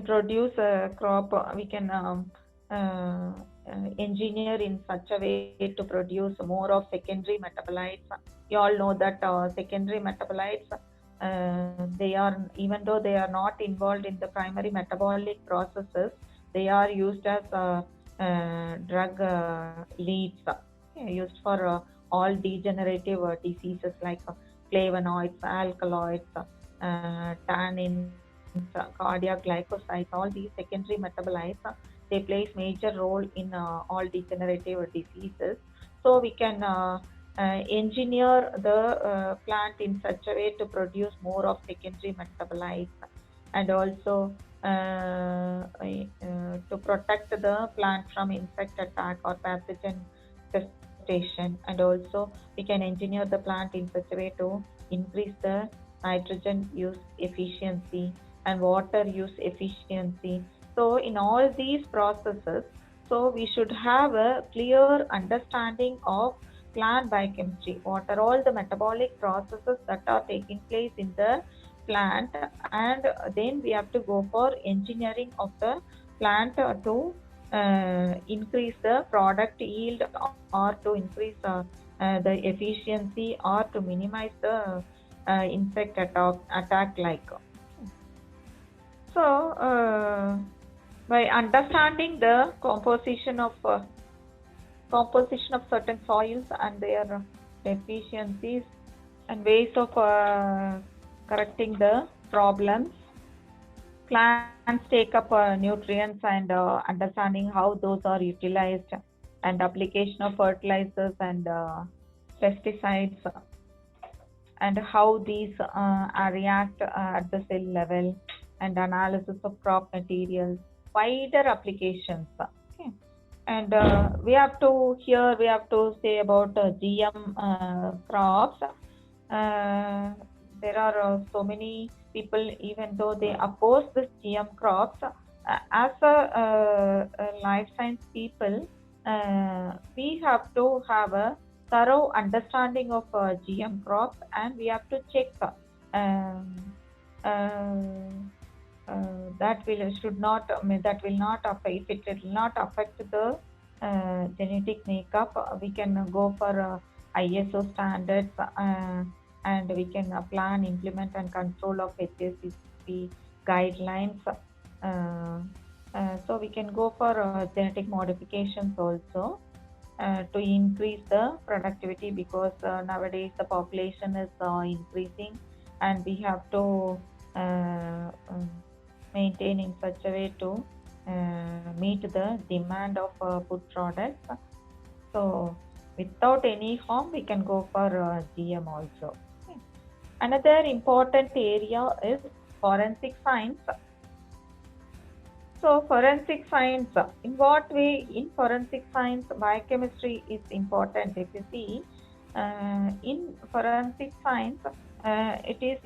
produce a crop. We can engineer in such a way to produce more of secondary metabolites. You all know that secondary metabolites, they are, even though they are not involved in the primary metabolic processes, they are used as drug leads, used for all degenerative diseases like flavonoids, alkaloids, tannins, cardiac glycosides. All these secondary metabolites, they plays major role in all degenerative diseases. So we can engineer the plant in such a way to produce more of secondary metabolites, and also to protect the plant from insect attack or pathogen infestation. And also we can engineer the plant in such a way to increase the nitrogen use efficiency and water use efficiency. So in all these processes, so we should have a clear understanding of plant biochemistry. What are all the metabolic processes that are taking place in the plant, and then we have to go for engineering of the plant to increase the product yield, or to increase the efficiency, or to minimize the insect attack like. So by understanding the composition of certain soils and their deficiencies and ways of correcting the problems, plants take up nutrients, and understanding how those are utilized, and application of fertilizers and pesticides, and how these react at the cell level, and analysis of crop materials, wider applications. Okay. And we have to say about GM crops. There are so many people, even though they oppose this GM crops, as a life science people, we have to have a thorough understanding of GM crops, and we have to check that will not affect, if it will not affect the genetic makeup. We can go for ISO standards, and we can plan, implement, and control of HACCP guidelines. So we can go for genetic modifications also to increase the productivity, because nowadays the population is increasing, and we have to maintain in such a way to meet the demand of food products. So without any harm, we can go for GM also. Okay. Another important area is forensic science. So forensic science, in what way in forensic science biochemistry is important? If you see, in forensic science, it is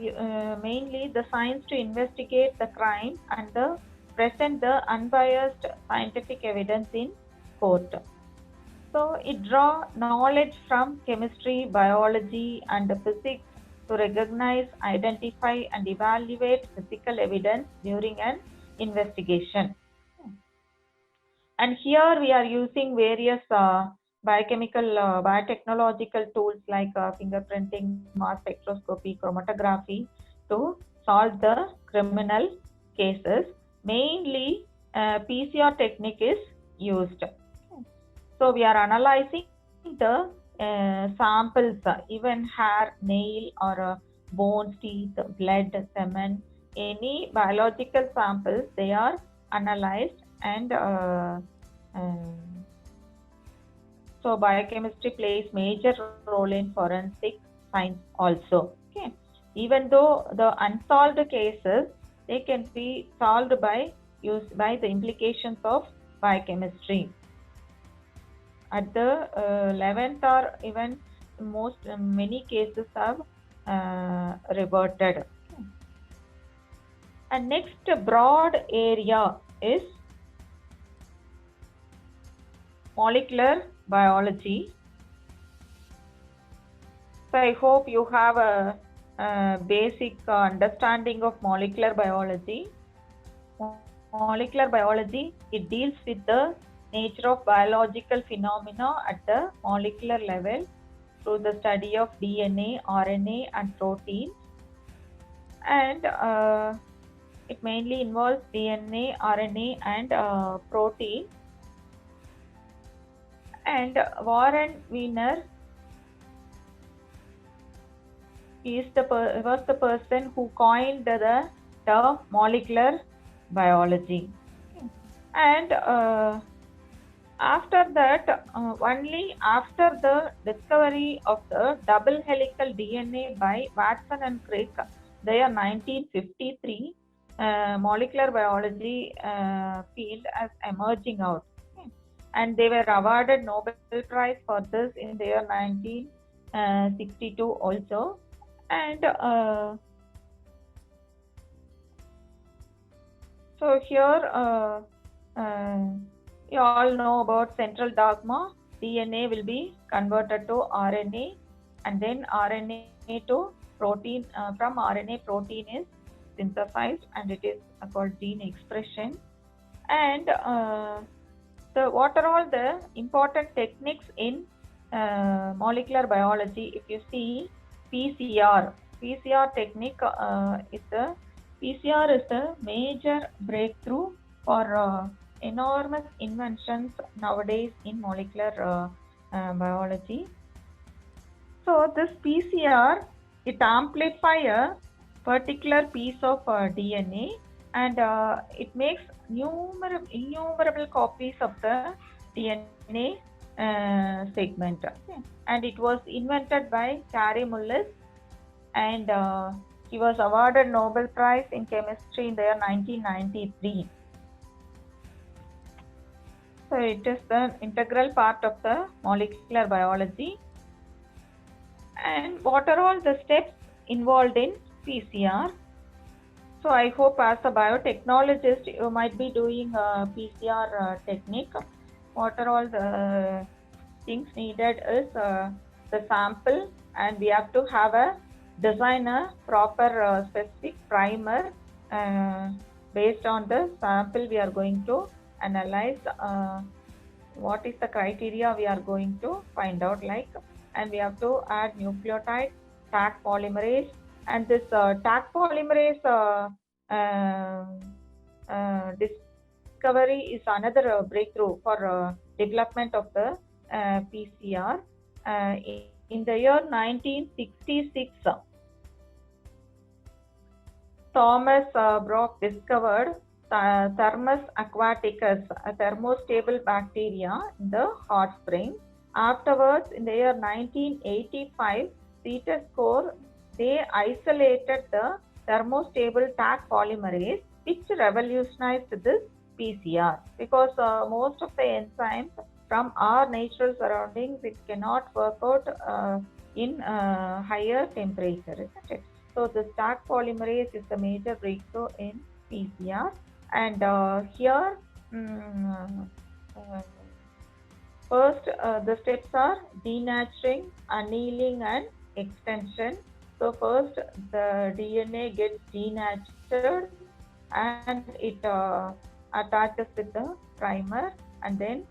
mainly the science to investigate the crime and present the unbiased scientific evidence in court. So it draw knowledge from chemistry, biology, and physics to recognize, identify, and evaluate physical evidence during an investigation. And here we are using various biotechnological tools like fingerprinting, mass spectroscopy, chromatography to solve the criminal cases. Mainly, PCR technique is used. So we are analyzing the samples, even hair, nail, or bones, teeth, blood, semen, any biological samples, they are analyzed. And so biochemistry plays major role in forensic science also. Okay, even though the unsolved cases, they can be solved by the implications of biochemistry. At the 11th or even many cases have reverted. And next broad area is molecular biology. So I hope you have a basic understanding of molecular biology. Molecular biology, it deals with the nature of biological phenomena at the molecular level through the study of DNA, RNA, and proteins. And it mainly involves DNA, RNA, and protein. And Warren Wiener was the person who coined the term molecular biology. And after that, only after the discovery of the double helical DNA by Watson and Crick, the year 1953, molecular biology field as emerging out. And they were awarded Nobel Prize for this in the year 1962 also. And so here you all know about central dogma. DNA will be converted to RNA, and then RNA to protein. From RNA, protein is synthesized, and it is called gene expression. And what are all the important techniques in molecular biology? If you see PCR technique PCR is a major breakthrough for enormous inventions nowadays in molecular biology. So this PCR, it amplifies a particular piece of DNA, and it makes innumerable copies of the DNA segment. Okay. And it was invented by Kary Mullis, and he was awarded Nobel Prize in Chemistry in the year 1993. So it is the integral part of the molecular biology. And what are all the steps involved in PCR? So I hope as a biotechnologist, you might be doing a PCR technique. What are all the things needed is the sample, and we have to have design a proper specific primer based on the sample we are going to analyze. What is the criteria we are going to find out, like, and we have to add nucleotide, Taq polymerase, and this Taq polymerase discovery is another breakthrough for development of the PCR. In the year 1966, Thomas Brock discovered Thermus aquaticus, a thermostable bacteria in the hot spring. Afterwards, in the year 1985, CETUS-CORE, they isolated the thermostable Taq polymerase, which revolutionized this PCR, because most of the enzymes from our natural surroundings, it cannot work out in higher temperature, isn't it? So the Stack polymerase is the major breakthrough in PCR, and here first the steps are denaturing, annealing, and extension. So first the DNA gets denatured and it attaches with the primer, and then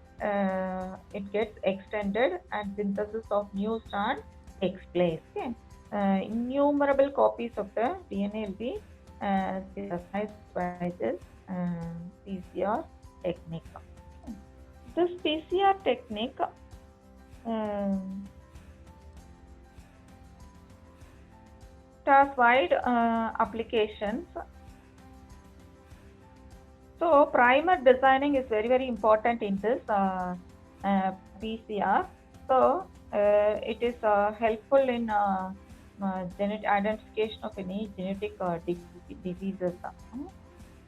it gets extended and synthesis of new strand takes place. Okay. Innumerable copies of the DNA will be synthesized by this PCR technique. This PCR technique has wide applications. So primer designing is very important in this PCR. So it is helpful in identification of any genetic diseases.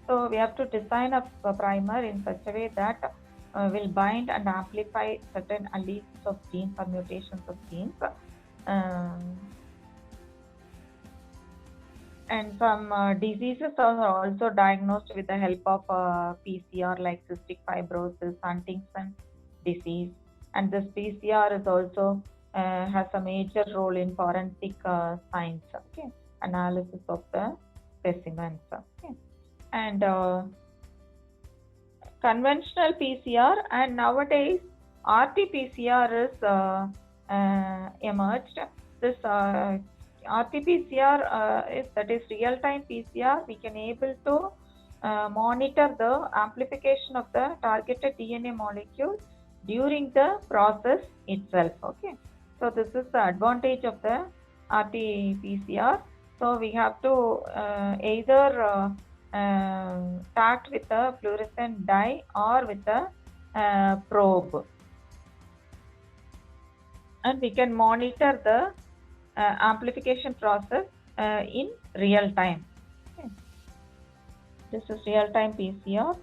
So we have to design a primer in such a way that will bind and amplify certain alleles of genes or mutations of genes. And some diseases are also diagnosed with the help of PCR, like cystic fibrosis, Huntington's disease. And this PCR is also has a major role in forensic science, okay, analysis of the specimens. Okay. And conventional PCR and nowadays RT-PCR is emerged. This RT-PCR is real-time PCR. We can able to monitor the amplification of the targeted DNA molecule during the process itself. Okay, so this is the advantage of the RT-PCR. So we have to either start with a fluorescent dye or with a probe, and we can monitor the amplification process in real time. Okay. This is real time PCR.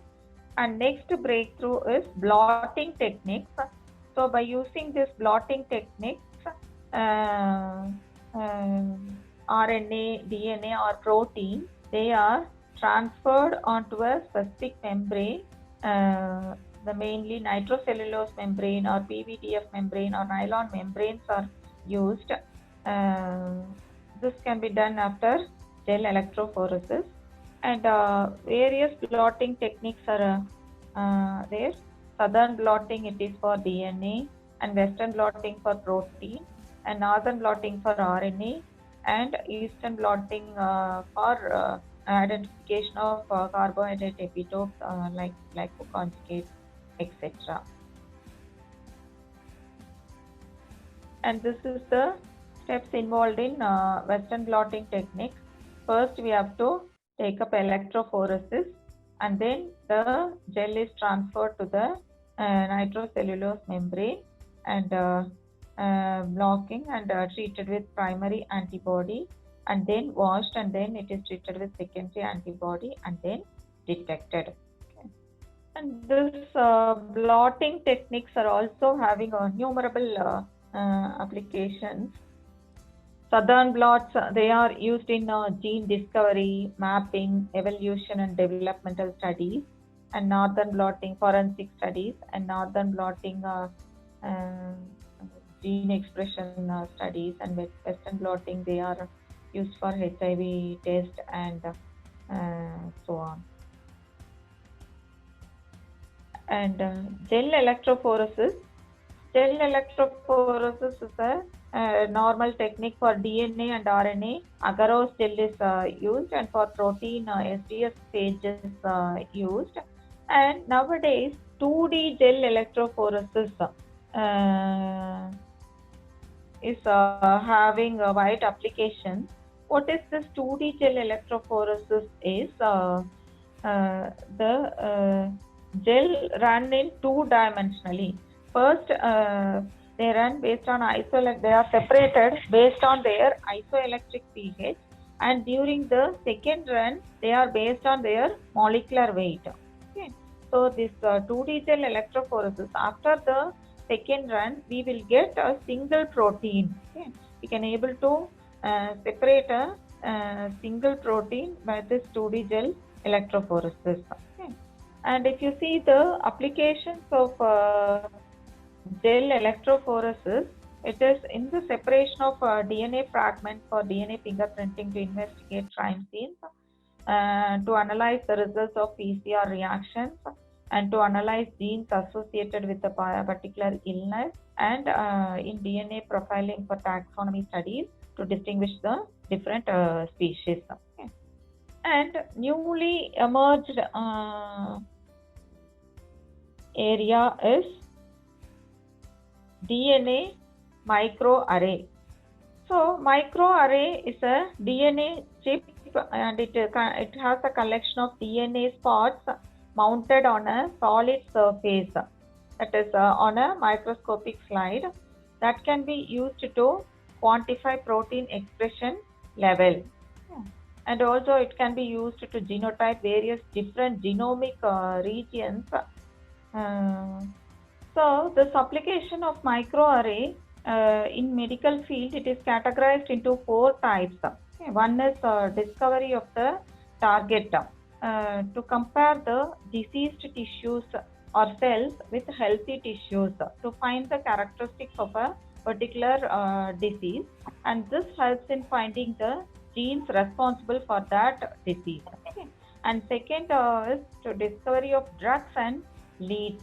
And next breakthrough is blotting techniques. So by using this blotting techniques, RNA, DNA or protein, they are transferred onto a specific membrane, the mainly nitrocellulose membrane or PVDF membrane or nylon membranes are used. This can be done after gel electrophoresis, and various blotting techniques are there. Southern blotting, it is for DNA, and western blotting for protein, and northern blotting for RNA, and eastern blotting for identification of carbohydrate epitopes like glycoconjugates, etc. And this is the steps involved in western blotting techniques. First, we have to take up electrophoresis, and then the gel is transferred to the nitrocellulose membrane and blocking and treated with primary antibody, and then washed, and then it is treated with secondary antibody and then detected. Okay. And this blotting techniques are also having innumerable applications. Southern blots, they are used in gene discovery, mapping, evolution and developmental studies, and northern blotting, forensic studies, and northern blotting, gene expression studies, and western blotting, they are used for HIV test and so on. And gel electrophoresis. Gel electrophoresis is a normal technique for DNA and RNA. Agarose gel is used, and for protein, SDS phage is used. And nowadays, 2D gel electrophoresis is having a wide application. What is this 2D gel electrophoresis is the gel run in two-dimensionally. First, they run based on they are separated based on their isoelectric pH, and during the second run, they are based on their molecular weight. Okay. So this 2D gel electrophoresis, after the second run, we will get a single protein. Okay? We can able to separate a single protein by this 2D gel electrophoresis. Okay? And if you see the applications of gel electrophoresis, it is in the separation of DNA fragments for DNA fingerprinting to investigate crime scenes, to analyze the results of PCR reactions, and to analyze genes associated with a particular illness, and in DNA profiling for taxonomy studies to distinguish the different species. Okay. And newly emerged area is DNA microarray. So microarray is a DNA chip, and it has a collection of DNA spots mounted on a solid surface, that is on a microscopic slide, that can be used to quantify protein expression level. And also it can be used to genotype various different genomic regions. So this application of microarray in medical field, it is categorized into 4 types. Okay. One is discovery of the target, to compare the diseased tissues or cells with healthy tissues to find the characteristics of a particular disease, and this helps in finding the genes responsible for that disease. Okay. And second is to discovery of drugs and leads.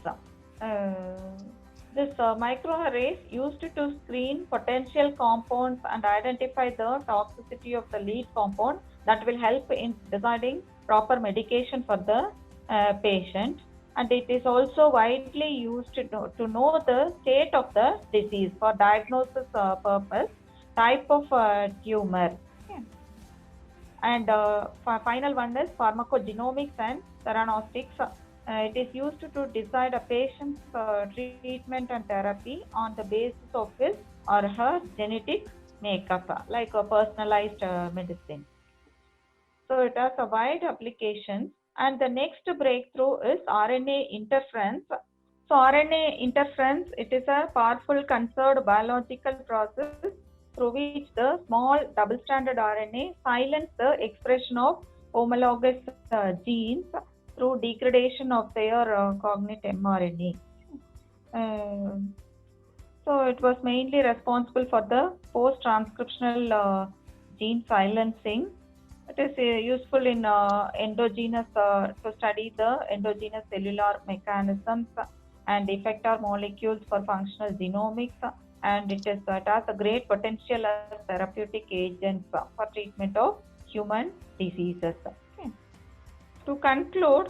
This microarrays used to screen potential compounds and identify the toxicity of the lead compound that will help in deciding proper medication for the patient. And it is also widely used to know the state of the disease for diagnosis purpose, type of tumor. Okay. And final one is pharmacogenomics and theranostics. It is used to decide a patient's treatment and therapy on the basis of his or her genetic makeup, like a personalized medicine. So it has a wide application. And the next breakthrough is RNA interference. So RNA interference, it is a powerful conserved biological process through which the small double-stranded RNA silence the expression of homologous genes through degradation of their cognate mRNA. So it was mainly responsible for the post-transcriptional gene silencing. It is useful in endogenous to study the endogenous cellular mechanisms and effector molecules for functional genomics, and it has a great potential as therapeutic agents for treatment of human diseases. Okay. To conclude,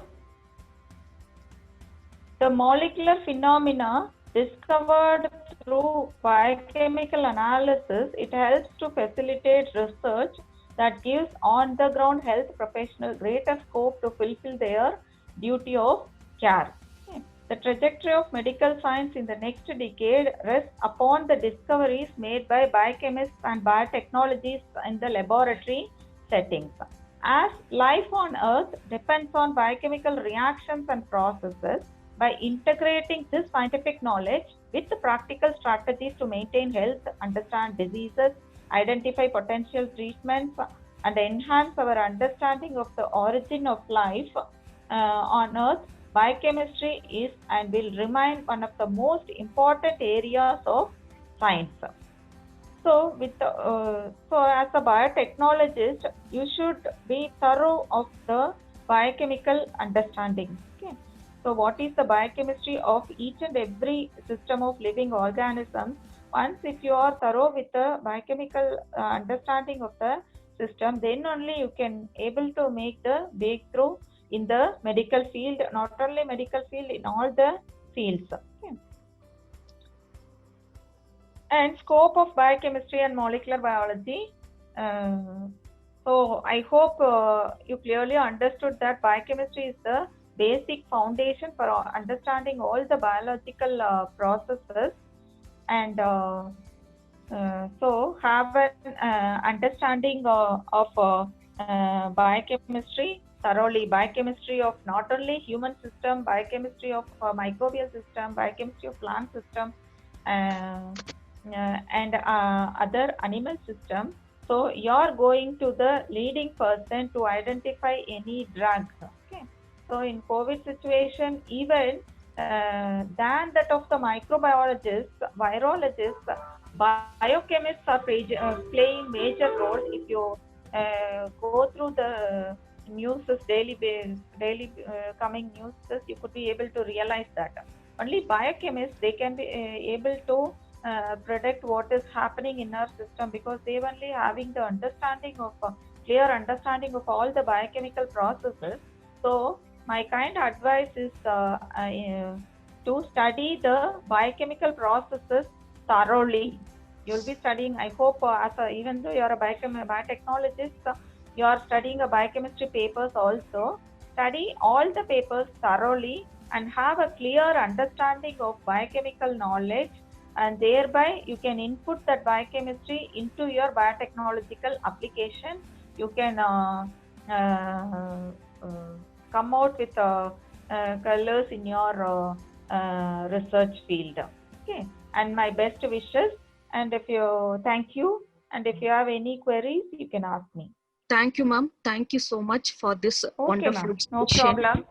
the molecular phenomena discovered through biochemical analysis, it helps to facilitate research that gives on-the-ground health professionals greater scope to fulfill their duty of care. Okay. The trajectory of medical science in the next decade rests upon the discoveries made by biochemists and biotechnologists in the laboratory settings. As life on Earth depends on biochemical reactions and processes, by integrating this scientific knowledge with the practical strategies to maintain health, understand diseases, identify potential treatments, and enhance our understanding of the origin of life on Earth, biochemistry is and will remain one of the most important areas of science. So, as a biotechnologist, you should be thorough of the biochemical understanding. Okay. So, what is the biochemistry of each and every system of living organisms? Once if you are thorough with the biochemical understanding of the system, then only you can able to make the breakthrough in the medical field, not only medical field, in all the fields. Okay. And scope of biochemistry and molecular biology. So I hope you clearly understood that biochemistry is the basic foundation for understanding all the biological processes, and so have an understanding of biochemistry thoroughly biochemistry of not only human system, biochemistry of microbial system, biochemistry of plant system, and other animal system. So you're going to the leading person to identify any drug. Okay. So in COVID situation, even than that of the microbiologists, virologists, biochemists are playing major role. If you go through the news, daily coming news, you could be able to realize that only biochemists, they can be able to predict what is happening in our system, because they only having the understanding of clear understanding of all the biochemical processes. So my kind advice is to study the biochemical processes thoroughly. You'll be studying, I hope, even though you're a biotechnologist, you are studying a biochemistry papers also. Study all the papers thoroughly and have a clear understanding of biochemical knowledge, and thereby you can input that biochemistry into your biotechnological application. You can come out with colors in your research field. Okay, and my best wishes. And if you thank you, and if you have any queries, you can ask me. Thank you, ma'am. Thank you so much for this Okay, wonderful ma'am. No session. problem.